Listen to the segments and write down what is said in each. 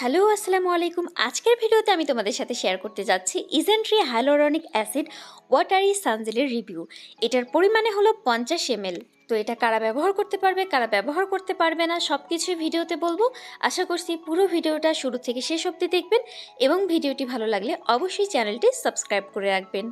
Hello আসসালামু আলাইকুম। আজকের ভিডিওতে আমি তোমাদের সাথে শেয়ার করতে যাচ্ছি ইজেন্ট্রি হাইলোরনিক অ্যাসিড ওয়াটারি সানজেলের রিভিউ। এটার পরিমাণে হলো 50 ml। তো এটা কারা ব্যবহার করতে পারবে, কারা ব্যবহার করতে পারবে না, সব কিছুই ভিডিওতে বলবো। আশা করছি পুরো ভিডিওটা শুরু থেকে শেষ অবধি দেখবেন এবং ভিডিওটি ভালো লাগলে অবশ্যই চ্যানেলটি সাবস্ক্রাইব করে রাখবেন।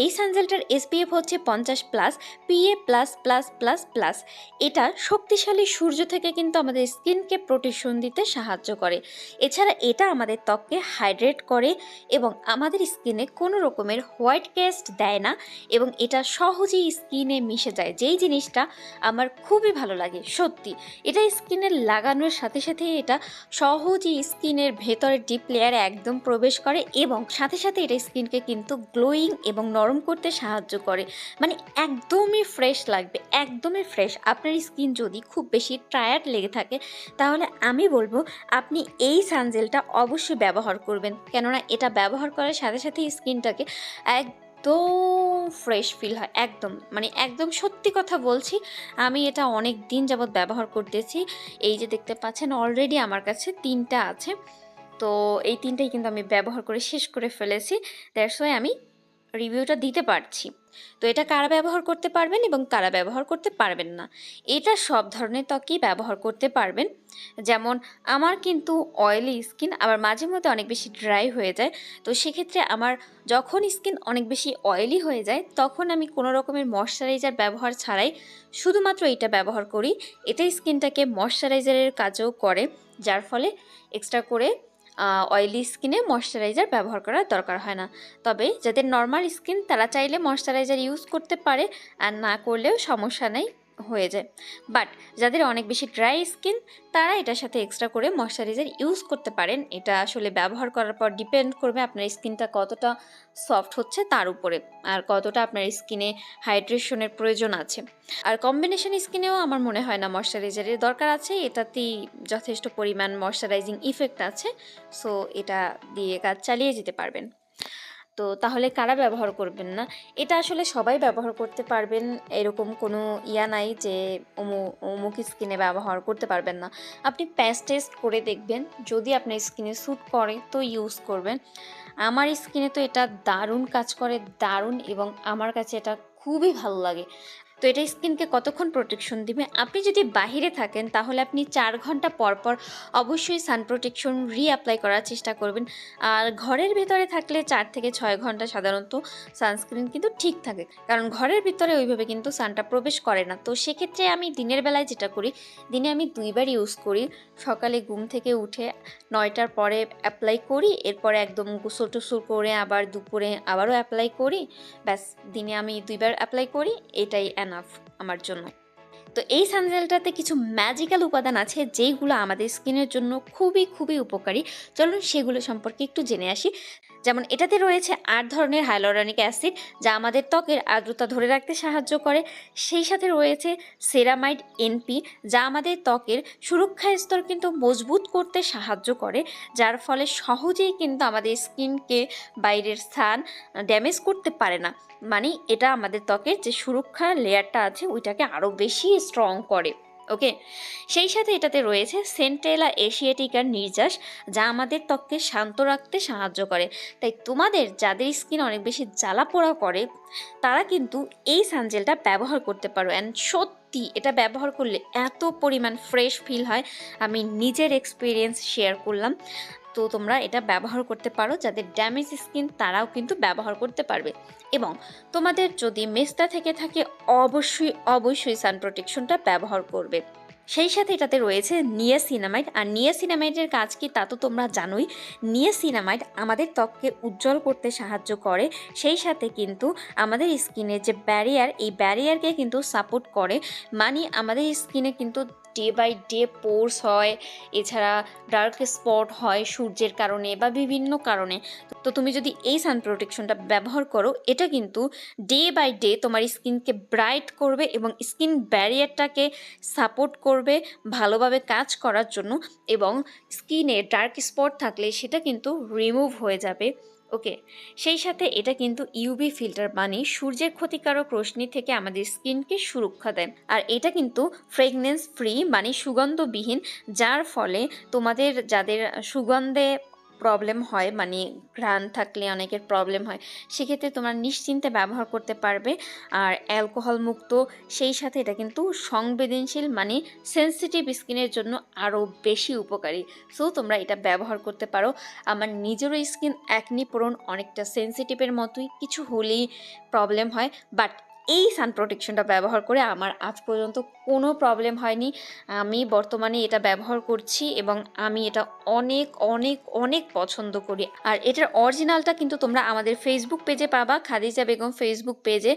এই সানজেলটার এসপিএফ হচ্ছে 50+, PA++++। এটা শক্তিশালী সূর্য থেকে কিন্তু আমাদের স্কিনকে প্রোটেকশন দিতে সাহায্য করে। এছাড়া এটা আমাদের ত্বককে হাইড্রেট করে এবং আমাদের স্কিনে কোনো রকমের হোয়াইট ক্যাস্ট দেয় না এবং এটা সহজেই স্কিনে মিশে যায়, যেই জিনিসটা আমার খুবই ভালো লাগে। সত্যি এটা স্কিনে লাগানোর সাথে সাথে এটা সহজেই স্কিনের ভেতরের ডিপ লেয়ারে একদম প্রবেশ করে এবং সাথে সাথে এটা স্কিনকে কিন্তু গ্লোয়িং এবং নরম করতে সাহায্য করে। মানে একদমই ফ্রেশ লাগবে, একদমই ফ্রেশ। আপনার স্কিন যদি খুব বেশি টায়ার্ড লেগে থাকে তাহলে আমি বলবো আপনি এই সানজেলটা অবশ্যই ব্যবহার করবেন, কেননা এটা ব্যবহার করার সাথে সাথে স্কিনটাকে একদম ফ্রেশ ফিল হয়। একদম একদম সত্যি কথা বলছি, আমি এটা অনেক দিন যাবৎ ব্যবহার করতেছি। এই যে দেখতে পাচ্ছেন অলরেডি আমার কাছে 3টা আছে। তো এই 3টাই কিন্তু আমি ব্যবহার করে শেষ করে ফেলেছি, দ্যাটস ওয়াই আমি রিভিউটা দিতে পারছি। তো এটা কারা ব্যবহার করতে পারবেন এবং কারা ব্যবহার করতে পারবেন না, এটা সব ধরনের ত্বকই ব্যবহার করতে পারবেন। যেমন আমার কিন্তু অয়েলি স্কিন, আবার মাঝে মধ্যে অনেক বেশি ড্রাই হয়ে যায়। তো সেক্ষেত্রে আমার যখন স্কিন অনেক বেশি অয়েলি হয়ে যায় তখন আমি কোনো রকমের ময়শ্চারাইজার ব্যবহার ছাড়াই শুধুমাত্র এটা ব্যবহার করি। এটা স্কিনটাকে ময়শ্চারাইজারের কাজও করে, যার ফলে এক্সট্রা করে অয়েলি স্কিনে ময়শ্চারাইজার ব্যবহার করার দরকার হয় না। তবে যাদের নর্মাল স্কিন তারা চাইলে ময়শ্চারাইজার ইউজ করতে পারে, আর না করলেও সমস্যা নেই, হয়ে যায়। বাট যাদের অনেক বেশি ড্রাই স্কিন তারা এটার সাথে এক্সট্রা করে ময়শ্চারাইজার ইউজ করতে পারেন। এটা আসলে ব্যবহার করার পর ডিপেন্ড করবে আপনার স্কিনটা কতটা সফট হচ্ছে তার উপরে, আর কতটা আপনার স্কিনে হাইড্রেশনের প্রয়োজন আছে। আর কম্বিনেশন স্কিনেও আমার মনে হয় না ময়শ্চারাইজারের দরকার আছে, এটাতেই যথেষ্ট পরিমাণ ময়শ্চারাইজিং ইফেক্ট আছে। সো এটা দিয়ে কাজ চালিয়ে যেতে পারবেন। তো তাহলে কারা ব্যবহার করবেন না, এটা আসলে সবাই ব্যবহার করতে পারবেন, এরকম কোনো ইয়া নাই যে অমুক স্কিনে ব্যবহার করতে পারবেন না। আপনি প্যাচ টেস্ট করে দেখবেন, যদি আপনার স্কিনে স্যুট করে তো ইউজ করবেন। আমার স্কিনে তো এটা দারুণ কাজ করে, দারুণ, এবং আমার কাছে এটা খুবই ভালো লাগে। তো এটা স্কিনকে কতক্ষণ প্রোটেকশন দিবে, আপনি যদি বাহিরে থাকেন তাহলে আপনি 4 ঘন্টা পর পর অবশ্যই সান প্রোটেকশন রিঅ্যাপ্লাই করার চেষ্টা করবেন। আর ঘরের ভিতরে থাকলে 4 থেকে 6 ঘন্টা সাধারণত সানস্ক্রিন কিন্তু ঠিক থাকে, কারণ ঘরের ভিতরে ওইভাবে কিন্তু সানটা প্রবেশ করে না। তো সেক্ষেত্রে আমি দিনের বেলায় যেটা করি, দিনে আমি 2বার ইউজ করি। সকালে ঘুম থেকে উঠে 9টার পরে অ্যাপ্লাই করি, এরপরে একদম গোসল টোসল করে আবার দুপুরে আবারও অ্যাপ্লাই করি। ব্যাস, দিনে আমি 2বার অ্যাপ্লাই করি, এটাই এনাফ আমার জন্য। তো এই সানজেলটাতে কিছু ম্যাজিক্যাল উপাদান আছে যেইগুলো আমাদের স্কিনের জন্য খুবই খুবই উপকারী। চলুন সেগুলো সম্পর্কে একটু জেনে আসি। যেমন এটাতে রয়েছে 8 ধরনের হাইলোরনিক অ্যাসিড, যা আমাদের ত্বকের আর্দ্রতা ধরে রাখতে সাহায্য করে। সেই সাথে রয়েছে সেরামাইড এনপি, যা আমাদের ত্বকের সুরক্ষা স্তর কিন্তু মজবুত করতে সাহায্য করে, যার ফলে সহজেই কিন্তু আমাদের স্কিনকে বাইরের স্থান ড্যামেজ করতে পারে না। মানে এটা আমাদের ত্বকের যে সুরক্ষা লেয়ারটা আছে ওইটাকে আরও বেশি স্ট্রং করে। ওকে, সেই সাথে এটাতে রয়েছে সেন্টেলা এশিয়াটিকার নির্যাস, যা আমাদের ত্বককে শান্ত রাখতে সাহায্য করে। তাই তোমাদের যাদের স্কিন অনেক বেশি জ্বালা পোড়া করে তারা কিন্তু এই সানজেলটা ব্যবহার করতে পারো। অ্যান্ড সত্যি এটা ব্যবহার করলে এত পরিমাণ ফ্রেশ ফিল হয়, আমি নিজের এক্সপিরিয়েন্স শেয়ার করলাম। তো তোমরা এটা ব্যবহার করতে পারো, যাদের ড্যামেজ স্কিন তারাও কিন্তু ব্যবহার করতে পারবে। এবং তোমাদের যদি মেস্তা থেকে থাকে অবশ্যই অবশ্যই সান প্রোটেকশনটা ব্যবহার করবে। সেই সাথে এটাতে রয়েছে নিয়াসিনামাইড, আর নিয়াসিনামাইডের কাজ কি তা তো তোমরা জানোই। নিয়াসিনামাইড আমাদের ত্বককে উজ্জ্বল করতে সাহায্য করে, সেই সাথে কিন্তু আমাদের স্কিনের যে ব্যারিয়ার, এই ব্যারিয়ারকে কিন্তু সাপোর্ট করে। মানে আমাদের স্কিনে কিন্তু ডে বাই ডে পোরস হয়, এছাড়া ডার্ক স্পট হয় সূর্যের কারণে বা বিভিন্ন কারণে। তো তুমি যদি এই সান প্রোটেকশনটা ব্যবহার করো, এটা কিন্তু ডে বাই ডে তোমার স্কিনকে ব্রাইট করবে এবং স্কিন ব্যারিয়ারটাকে সাপোর্ট করবে ভালোভাবে কাজ করার জন্য, এবং স্কিনে ডার্ক স্পট থাকলে সেটা কিন্তু রিমুভ হয়ে যাবে। ওকে, সেই সাথে এটা কিন্তু ইউভি ফিল্টার, মানে সূর্যের ক্ষতিকারক রশ্মি থেকে আমাদের স্কিনকে সুরক্ষা দেয়। আর এটা কিন্তু ফ্রেগনেন্স ফ্রি, মানে সুগন্ধবিহীন, যার ফলে তোমাদের যাদের সুগন্ধে প্রবলেম হয়, মানে ঘ্রাণ থাকলে অনেকের প্রবলেম হয়, সেক্ষেত্রে তোমরা নিশ্চিন্তে ব্যবহার করতে পারবে। আর অ্যালকোহল মুক্ত, সেই সাথে এটা কিন্তু সংবেদনশীল, মানে সেনসিটিভ স্কিনের জন্য আরও বেশি উপকারী। সো তোমরা এটা ব্যবহার করতে পারো। আমার নিজেরও স্কিন একনি প্রোন, অনেকটা সেনসিটিভের মতোই, কিছু হলেই প্রবলেম হয়, বাট এই সান প্রোটেকশনটা ব্যবহার করে আমার আজ পর্যন্ত কোনো প্রবলেম হয়নি। আমি বর্তমানে এটা ব্যবহার করছি এবং আমি এটা অনেক অনেক অনেক পছন্দ করি। আর এটার অরিজিনালটা কিন্তু তোমরা আমাদের ফেসবুক পেজে পাবা, খাদিজা বেগম ফেসবুক পেজে।